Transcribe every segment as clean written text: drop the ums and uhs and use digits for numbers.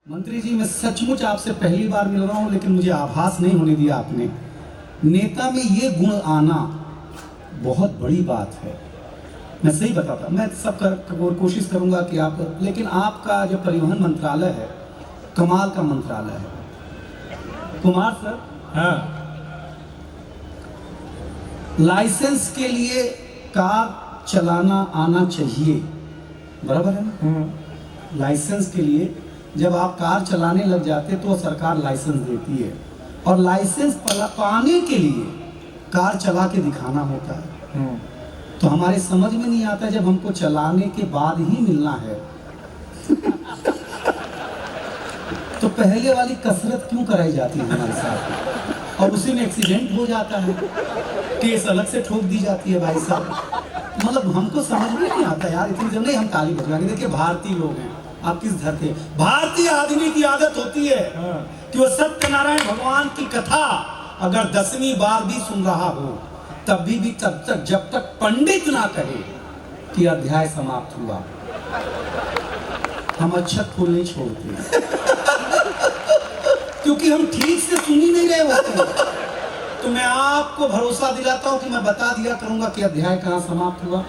मंत्री जी, मैं सचमुच आपसे पहली बार मिल रहा हूं, लेकिन मुझे आभास नहीं होने दिया आपने। नेता में ये गुण आना बहुत बड़ी बात है। मैं सही बताता, मैं सब कोशिश करूंगा कि आप, लेकिन आपका जो परिवहन मंत्रालय है कमाल का मंत्रालय है। कुमार सर, हाँ, लाइसेंस के लिए कार चलाना आना चाहिए, बराबर है ना? लाइसेंस के लिए जब आप कार चलाने लग जाते तो सरकार लाइसेंस देती है, और लाइसेंस पाने के लिए कार चला के दिखाना होता है। तो हमारे समझ में नहीं आता जब हमको चलाने के बाद ही मिलना है तो पहले वाली कसरत क्यों कराई जाती है हमारे साथ, और उसी में एक्सीडेंट हो जाता है, केस अलग से ठोक दी जाती है। भाई साहब, मतलब हमको समझ में नहीं आता यार। इतनी जब नहीं हम ताली बजवाएंगे। देखिए, भारतीय लोग हैं, आप किस धरती, भारतीय आदमी की आदत होती है कि वो सत्यनारायण भगवान की कथा अगर 10वीं बार भी सुन रहा हो तभी भी तब तक जब तक पंडित ना कहे कि अध्याय समाप्त हुआ, हम अक्षत फूल नहीं छोड़ते क्योंकि हम ठीक से सुन ही नहीं रहे होते। तो मैं आपको भरोसा दिलाता हूं कि मैं बता दिया करूंगा कि अध्याय कहां समाप्त हुआ।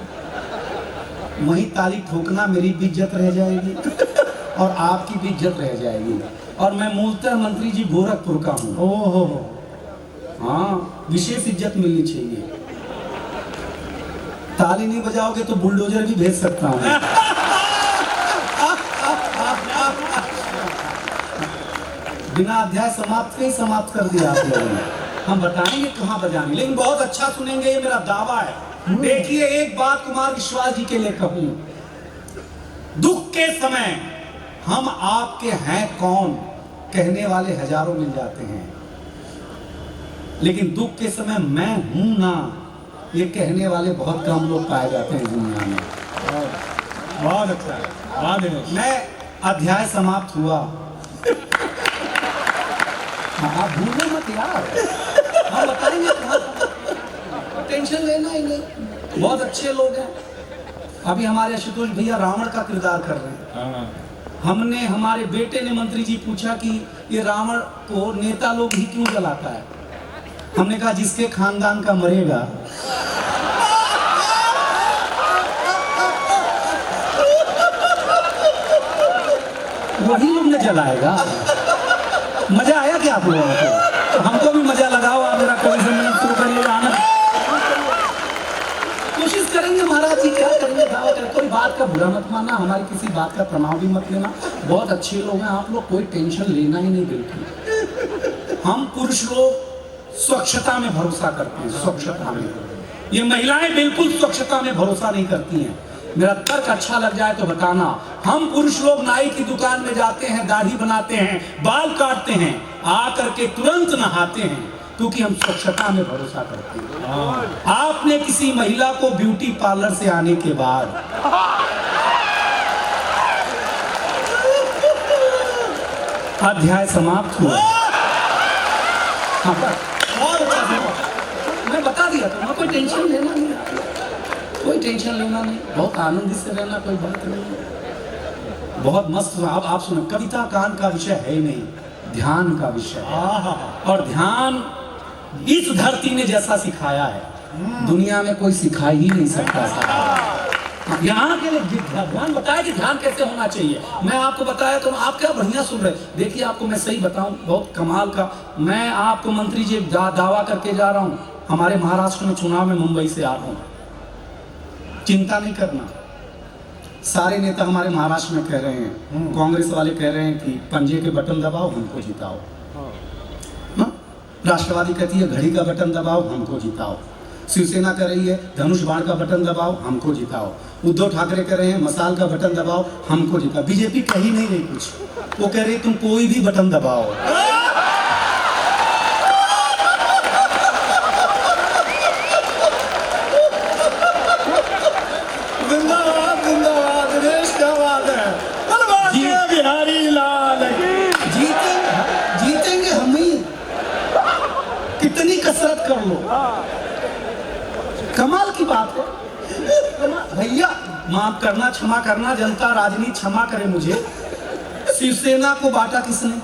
वहीं ताली ठोकना मेरी भी इज्जत रह जाएगी और आपकी भी इज्जत रह जाएगी। और मैं मूलतः मंत्री जी गोरखपुर का हूँ। ओहो, हाँ, विशेष इज्जत मिलनी चाहिए। ताली नहीं बजाओगे तो बुलडोजर भी भेज सकता हूँ। बिना अध्याय समाप्त के ही समाप्त कर दिया आप लोगों ने। हम बताएंगे कहाँ बजाएंगे, लेकिन बहुत अच्छा सुनेंगे, ये मेरा दावा है। देखिए, एक बात कुमार विश्वास जी के लिए कहूं, दुख के समय हम आपके हैं कौन कहने वाले हजारों मिल जाते हैं, लेकिन दुख के समय मैं हूं ना ये कहने वाले बहुत कम लोग पाए जाते हैं दुनिया में। बहुत अच्छा है, बहुत दिनेश। मैं अध्याय समाप्त हुआ। आप भूलो मत यार, हम बताएंगे कहाँ, टेंशन लेना ही नहीं। बहुत अच्छे लोग हैं। अभी हमारे आशुतोष भैया रावण का किरदार कर रहे हैं। हमने, हमारे बेटे ने मंत्री जी पूछा कि ये रावण को नेता लोग ही क्यों जलाता है। हमने कहा जिसके खानदान का मरेगा वही लोग ने जलाएगा। मजा आया क्या आप लोगों को? तो हमको भी मजा लगाओ। आप मेरा कोई सम्मेलन शुरू करिएगा, आनंद कोशिश करेंगे। महाराज जी क्या करेंगे, दावा करें। कोई बात का बुरा मत मानना, हमारी किसी बात का प्रभाव भी मत लेना। बहुत अच्छे लोग हैं आप लोग, कोई टेंशन लेना ही नहीं बिल्कुल। हम पुरुष लोग स्वच्छता में भरोसा करते हैं, स्वच्छता में। ये महिलाएं बिल्कुल स्वच्छता में भरोसा नहीं करती हैं। मेरा तर्क अच्छा लग जाए तो बताना। हम पुरुष लोग नाई की दुकान में जाते हैं, दाढ़ी बनाते हैं, बाल काटते हैं, आकर के तुरंत नहाते हैं, क्योंकि हम स्वच्छता में भरोसा करते हैं। आपने किसी महिला को ब्यूटी पार्लर से आने के बाद अध्याय समाप्त हुआ। हाँ, और मैं बता दिया था, कोई टेंशन लेना नहीं, कोई टेंशन लेना नहीं, बहुत आनंदित से रहना, कोई बात नहीं। बहुत मस्त। आप सुनो, कविता कान का विषय है ही नहीं, ध्यान का विषय है। और ध्यान इस धरती ने जैसा सिखाया है दुनिया में कोई सिखा ही नहीं सकता। यहाँ के लिए ध्यान बताया कि ध्यान कैसे होना चाहिए, मैं आपको बताया तो आप क्या बढ़िया सुन रहे। देखिए, आपको मैं सही बताऊं, बहुत कमाल का। मैं आपको मंत्री जी दावा करके जा रहा हूँ, हमारे महाराष्ट्र में चुनाव में मुंबई से आ रहा हूँ। चिंता नहीं करना। सारे नेता हमारे महाराष्ट्र में कह रहे हैं, कांग्रेस वाले कह रहे हैं कि पंजे के बटन दबाओ हमको जिताओ। राष्ट्रवादी कहती है घड़ी का बटन दबाओ हमको जिताओ। शिवसेना कह रही है धनुष बाण का बटन दबाओ हमको जिताओ। उद्धव ठाकरे कह रहे हैं मसाल का बटन दबाओ हमको जिताओ। बीजेपी कह ही नहीं रही कुछ, वो कह रही तुम कोई भी बटन दबाओ। बिहारी लाल जीतेंगे हम ही, कितनी कसरत कर लो। कमाल की बात है भैया। माफ करना, क्षमा करना, जनता राजनीति क्षमा करे मुझे। शिवसेना को बांटा किसने?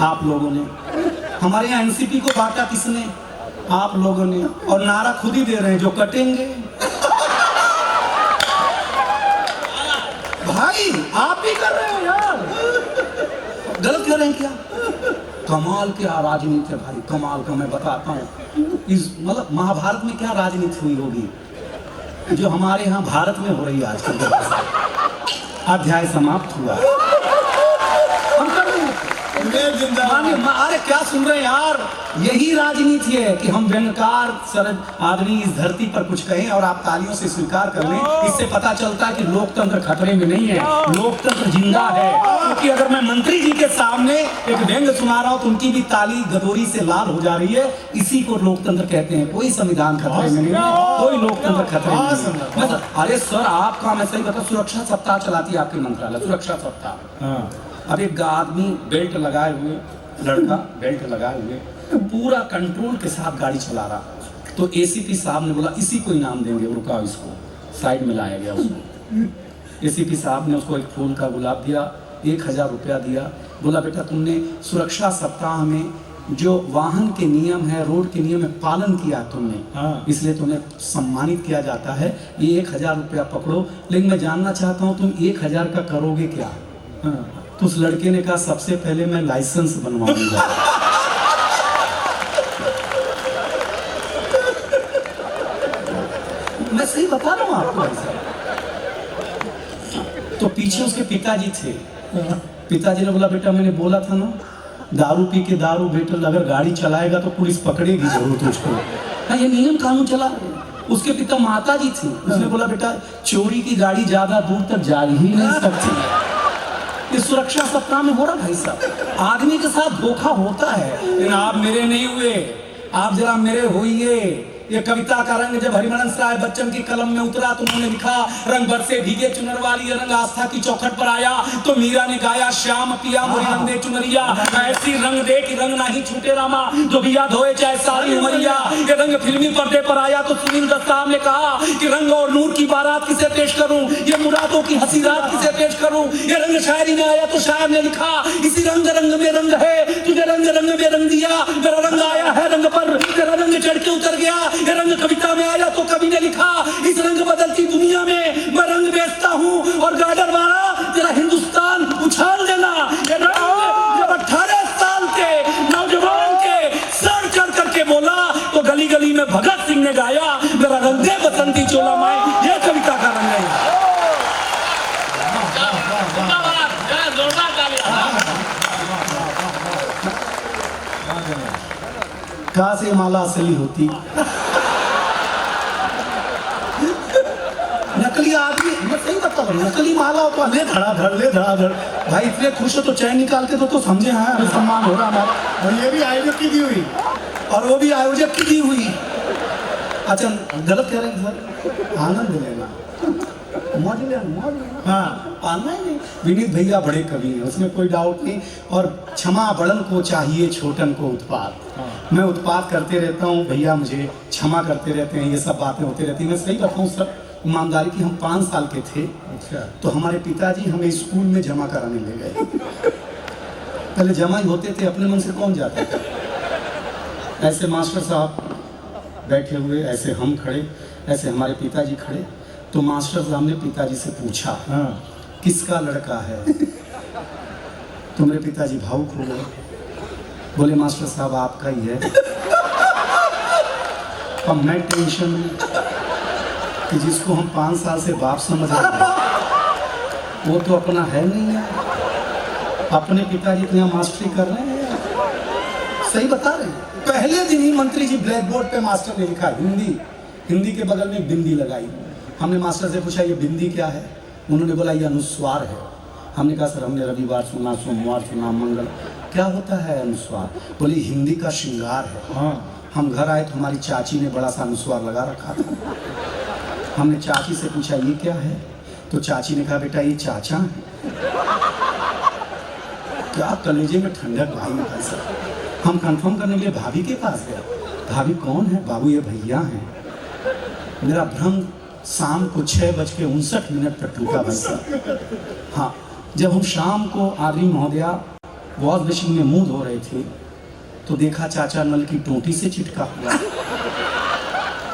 आप लोगों ने। हमारे यहाँ एनसीपी को बांटा किसने? आप लोगों ने। और नारा खुद ही दे रहे हैं, जो कटेंगे। भाई आप ही कर रहे हो यार, गलत कर रहे हैं क्या? कमाल क्या राजनीति है भाई, कमाल का। मैं बताता हूँ इस मतलब महाभारत में क्या राजनीति हुई होगी जो हमारे यहाँ भारत में हो रही है आजकल के। अध्याय समाप्त हुआ। हम कर रहे हैं। अरे क्या सुन रहे हैं यार, यही राजनीति है कि हम व्यंगकार शरद आदमी इस धरती पर कुछ कहें और आप तालियों से स्वीकार कर लें। इससे पता चलता है कि लोकतंत्र खतरे में नहीं है, लोकतंत्र जिंदा है। क्योंकि अगर मैं मंत्री जी के सामने एक व्यंग सुना रहा हूं तो उनकी भी ताली गदोरी से लाल हो जा रही है। इसी को लोकतंत्र कहते हैं। कोई संविधान खतरे में नहीं है, कोई लोकतंत्र खतरे में नहीं है। अरे सर आपका मैं सही बता, सुरक्षा सप्ताह चलाती है आपके मंत्रालय, सुरक्षा सप्ताह। अब एक आदमी बेल्ट लगाए हुए, लड़का बेल्ट लगाए हुए पूरा कंट्रोल के साथ गाड़ी चला रहा, तो एसीपी साहब ने बोला इसी को इनाम देंगे, रुका इसको। साइड में लाया गया उसको। एसीपी साहब ने उसको एक फूल का गुलाब दिया, 1000 रुपया दिया। बोला बेटा तुमने सुरक्षा सप्ताह में जो वाहन के नियम है, रोड के नियम है, पालन किया तुमने, इसलिए तुम्हें सम्मानित किया जाता है। ये 1000 रुपया पकड़ो, लेकिन मैं जानना चाहता हूँ तुम 1000 का करोगे क्या? तो उस लड़के ने कहा सबसे पहले मैं लाइसेंस बनवाऊंगा। मैं सही बता रहा हूं आपको ऐसा। तो पीछे उसके पिताजी थे। पिताजी ने बोला बेटा मैंने बोला था ना, दारू पी के दारू बेटा अगर गाड़ी चलाएगा तो पुलिस पकड़ेगी जरूर तुझको। हाँ ये नियम कानून चला। उसके पिता माता जी थी, उसने बोला बेटा चोरी की गाड़ी ज्यादा दूर तक जा ही नहीं सकती। ये सुरक्षा सप्ताह में हो रहा भाई साहब। आदमी के साथ धोखा होता है, लेकिन आप मेरे नहीं हुए, आप जरा मेरे होइए। ये कविता का रंग जब हरिवंश राय बच्चन की कलम में उतरा तो उन्होंने लिखा, रंग बरसे भीगे चुनर वाली रंग आस्था की चौखट पर आया, तो मीरा ने गाया श्याम पिया मोरी रंग दे चुनरिया, ऐसी रंग दे कि रंग नहीं छूटे रामा, जो भी याद होए चाहे सारी उमरिया। ये रंग फिल्मी पर्दे पर आया तो सुनील दत्त साहब ने कहा कि रंग और नूर की बारात किसे पेश करूं, ये मुरादों की हंसी रात किसे पेश करूं। ये रंग शायरी में आया तो शायर ने लिखा, इसी रंग रंग में रंग है, तुझे रंग रंग में रंग दिया, मेरा रंग आया है रंग पर, तेरा रंग चढ़ के उतर गया। ये रंग कविता में आया तो कवि ने लिखा, इस रंग बदलती दुनिया में मैं रंग बेचता हूं और गार्डर वाला तेरा हिंदुस्तान उछाल देना। ये रंग जब 18 साल के नौजवान के सर चढ़ करके बोला तो गली गली में भगत सिंह ने गाया, मेरा रंग दे बसंती चोला माए। ये कविता का रंग है। कहाँ से माला असली होती? नकली आदमी, मैं सही बता रहा हूँ, नकली माला हो तो ले धड़ाधड़ ले धड़ाधड़। भाई इतने खुश हो तो चैन निकाल के तो समझे हाँ हमें सम्मान हो रहा हमारा। और ये भी आयोजक की दी हुई, और वो भी आयोजक की दी हुई। अच्छा गलत कह रहे हैं सर, आनंद लेना हाँ पाना ही नहीं। विनीत भैया बड़े कवि हैं, उसमें कोई डाउट नहीं। और क्षमा बड़न को चाहिए छोटन को उत्पाद। मैं उत्पाद करते रहता हूँ, भैया मुझे क्षमा करते रहते हैं, ये सब बातें होती रहती हैं। मैं सही बताऊँ सर ईमानदारी की, हम 5 साल के थे। अच्छा। तो हमारे पिताजी हमें स्कूल में जमा कराने ले गए। पहले जमा ही होते थे, अपने मन से कौन जाता था। ऐसे मास्टर साहब बैठे हुए, ऐसे हम खड़े, ऐसे हमारे पिताजी खड़े। तो मास्टर साहब ने पिताजी से पूछा, हाँ किसका लड़का है? तो मेरे पिताजी भावुक हो गए, बोले मास्टर साहब आपका ही है। अब मैं टेंशन में कि जिसको हम 5 साल से बाप समझ रहे हैं वो तो अपना है नहीं है। अपने पिताजी तो यहाँ मास्टरी कर रहे हैं, सही बता रहे हैं। पहले दिन ही मंत्री जी ब्लैक बोर्ड पे मास्टर ने लिखा हिंदी, हिंदी के बगल में बिंदी लगाई। हमने मास्टर से पूछा ये बिंदी क्या है? उन्होंने बोला ये अनुस्वार है। हमने कहा सर हमने रविवार सुना, सोमवार सुना, मंगल, क्या होता है अनुस्वार? बोली हिंदी का श्रृंगार है। हाँ हम घर आए तो हमारी चाची ने बड़ा सा अनुस्वार लगा रखा था। हमने चाची से पूछा ये क्या है? तो चाची ने कहा बेटा ये चाचा है। क्या कलेजे में ठंडक भाई में पैसा। हम कंफर्म करने के लिए भाभी के पास गए। भाभी कौन है? बाबू ये भैया हैं। मेरा भ्रम शाम को 6:59 तक टूटा भाई साहब। हाँ जब हम शाम को आदमी महोदया वॉश बेसिन में मुंह धो रहे थे तो देखा चाचा नल की टोटी से चिटका हुआ है,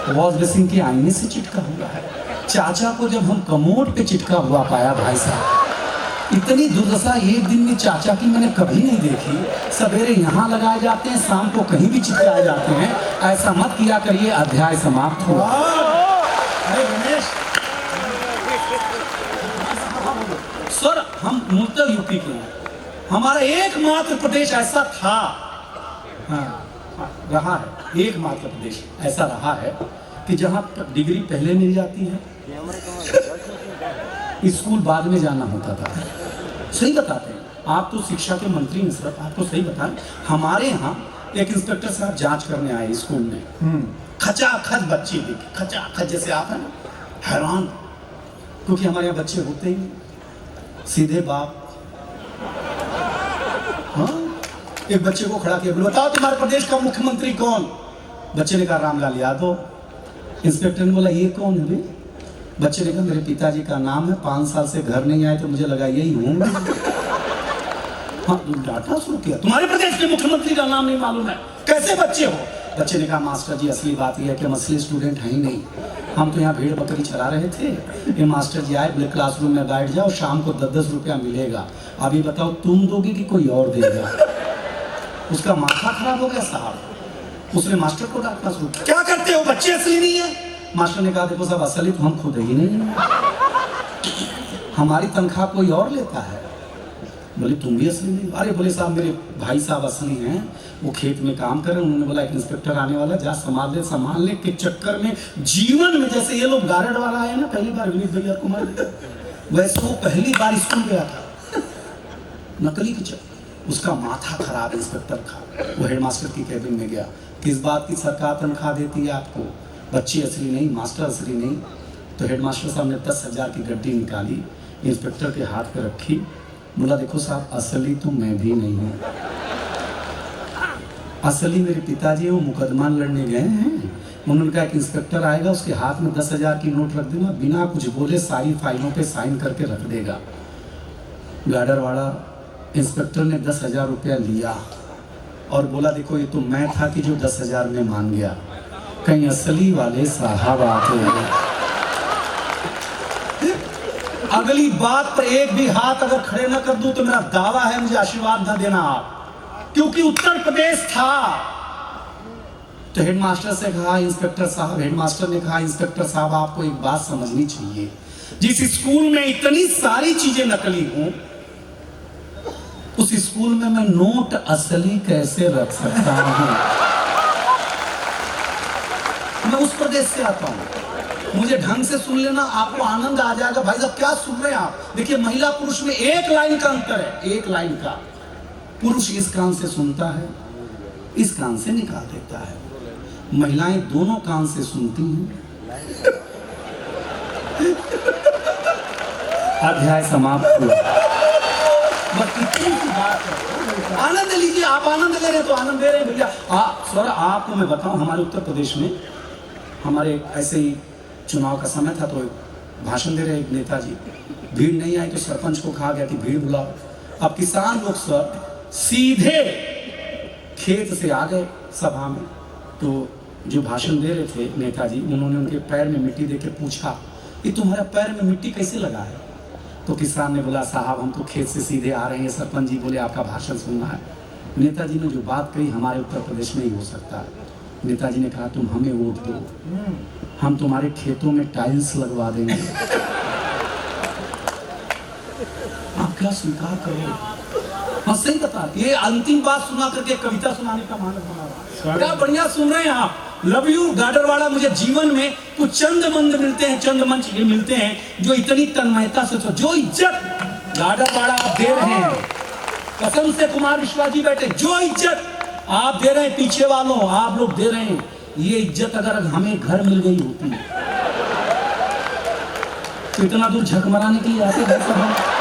वॉश बेसिन के आईने से चिटका हुआ है। चाचा को जब हम कमोड पे चिटका हुआ पाया भाई साहब, इतनी दुर्दशा एक दिन में चाचा की मैंने कभी नहीं देखी। सवेरे यहाँ लगाए जाते हैं, शाम को कहीं भी चिटकाए जाते हैं। ऐसा मत किया करिए। अध्याय समाप्त हुआ। अरे रमेश, सर हम मूलतः यूपी के हैं। हमारा एकमात्र प्रदेश ऐसा था, रहा है, एकमात्र प्रदेश ऐसा रहा है कि जहाँ डिग्री पहले मिल जाती है, स्कूल बाद में जाना होता था। सही बताते हैं, आप तो शिक्षा के मंत्री हैं सर, आपको सही बताएं। हमारे यहाँ एक इंस्पेक्टर साहब जांच करने आए स्कूल में, खचाखच बच्चे देखे, खचाखच जैसे आप हैं ना, हैरान, क्योंकि हमारे यहाँ बच्चे होते ही नहीं, सीधे बाप। हाँ, एक बच्चे को खड़ा किया, बोले बताओ तुम्हारे प्रदेश का मुख्यमंत्री कौन? बच्चे ने कहा रामलाल यादव। इंस्पेक्टर ने बोला ये कौन है भाई? बच्चे ने कहा मेरे पिताजी का नाम है, 5 साल से घर नहीं आए तो मुझे लगा यही होंगे। हाँ, डांटना शुरू किया, तुम्हारे प्रदेश के मुख्यमंत्री का नाम नहीं मालूम है, कैसे बच्चे हो? बच्चे ने कहा मास्टर जी असली बात यह है कि हम असली स्टूडेंट हैं ही नहीं, हम तो यहाँ भेड़ बकरी चला रहे थे। ये मास्टर जी आए, बोले क्लासरूम में बैठ जाओ, शाम को 10-10 रुपया मिलेगा। अभी बताओ तुम दोगे कि कोई और देगा? उसका माथा खराब हो गया साहब। उसने मास्टर को डांटना शुरू किया, क्या करते हो, बच्चे असली नहीं है। मास्टर ने कहा देखो साहब असली तो हम खुद ही नहीं है, हमारी तनख्वाह कोई और लेता है। बोले तुम भी असली नहीं? अरे बोले साहब मेरे भाई साहब असली हैं, वो खेत में काम कर रहे हैं। उन्होंने बोला एक इंस्पेक्टर आने वाला, जा संभाल ले के चक्कर में जीवन में जैसे ये लोग गारड वाला आए ना पहली बार विनीत भैया कुमार, वैसे वो पहली बार स्कूल गया था नकली के चक्कर, उसका माथा खराब इंस्पेक्टर का। वो हेडमास्टर की कैबिन में गया, किस बात की सरकार तनख्वाह देती है आपको, बच्चे असली नहीं, मास्टर असली नहीं। तो हेडमास्टर साहब ने 10,000 की गड्डी निकाली, इंस्पेक्टर के हाथ पे रखी, बोला देखो साहब असली तो मैं भी नहीं हूँ, असली मेरे पिताजी वो मुकदमा लड़ने गए हैं। उन्होंने कहा कि इंस्पेक्टर आएगा, उसके हाथ में 10,000 की नोट रख देना, बिना कुछ बोले सारी फाइलों पे साइन करके रख देगा। गाडरवाड़ा इंस्पेक्टर ने 10,000 रुपया लिया और बोला देखो ये तो मैं था कि जो 10,000 में मान गया, कहीं असली वाले साहब आते हैं। अगली बात पर एक भी हाथ अगर खड़े ना कर दूं तो मेरा दावा है मुझे आशीर्वाद न देना आप, क्योंकि उत्तर प्रदेश था। तो हेडमास्टर से कहा इंस्पेक्टर साहब, हेडमास्टर ने कहा इंस्पेक्टर साहब आपको एक बात समझनी चाहिए, जिस स्कूल में इतनी सारी चीजें नकली हूं उस स्कूल में मैं नोट असली कैसे रख सकता हूं? मैं उस प्रदेश से आता हूं, मुझे ढंग से सुन लेना, आपको आनंद आ जाएगा। भाई साहब क्या सुन रहे हैं आप? देखिए महिला पुरुष में 1 लाइन का अंतर है, 1 लाइन का। पुरुष इस कान से सुनता है, इस कान से निकाल देता है, महिलाएं दोनों कान से सुनती हैं। अध्याय समाप्त हुआ। बस इतनी सी बात है, आनंद लीजिए। आप आनंद ले रहे तो आनंद दे रहे हैं भैया। सर आपको मैं बताऊं, हमारे उत्तर प्रदेश में हमारे ऐसे ही चुनाव का समय था तो भाषण दे रहे एक नेताजी, भीड़ नहीं आई तो सरपंच को कहा गया कि भीड़ बुलाओ। अब किसान लोग सर सीधे खेत से आ गए सभा में, तो जो भाषण दे रहे थे नेताजी, उन्होंने उनके पैर में मिट्टी देके पूछा कि तुम्हारे पैर में मिट्टी कैसे लगा है? तो किसान ने बोला साहब हम तो खेत से सीधे आ रहे हैं। सरपंच जी बोले आपका भाषण सुनना है। नेताजी ने जो बात कही हमारे उत्तर प्रदेश में ही हो सकता है। नेताजी ने कहा तुम हमें वोट दो, हम तुम्हारे खेतों में टाइल्स लगवा देंगे। आप क्या स्वीकार करो? हाँ सही बता, ये अंतिम बात सुना करके कविता सुनाने का मानस बना रहा। क्या बढ़िया सुन रहे हैं आप। Love you Gadarwara. मुझे जीवन में कुछ चंद मंद मिलते हैं, चंद मंच ये मिलते हैं जो इतनी तन्मयता से, जो इज्जत गाडरवाड़ा आप दे रहे हैं, कसम से कुमार विश्वास जी बैठे, जो इज्जत आप दे रहे हैं पीछे वालों, आप लोग दे रहे हैं, ये इज्जत अगर हमें घर मिल गई होती तो इतना दूर झक मराने के लिए आते हैं।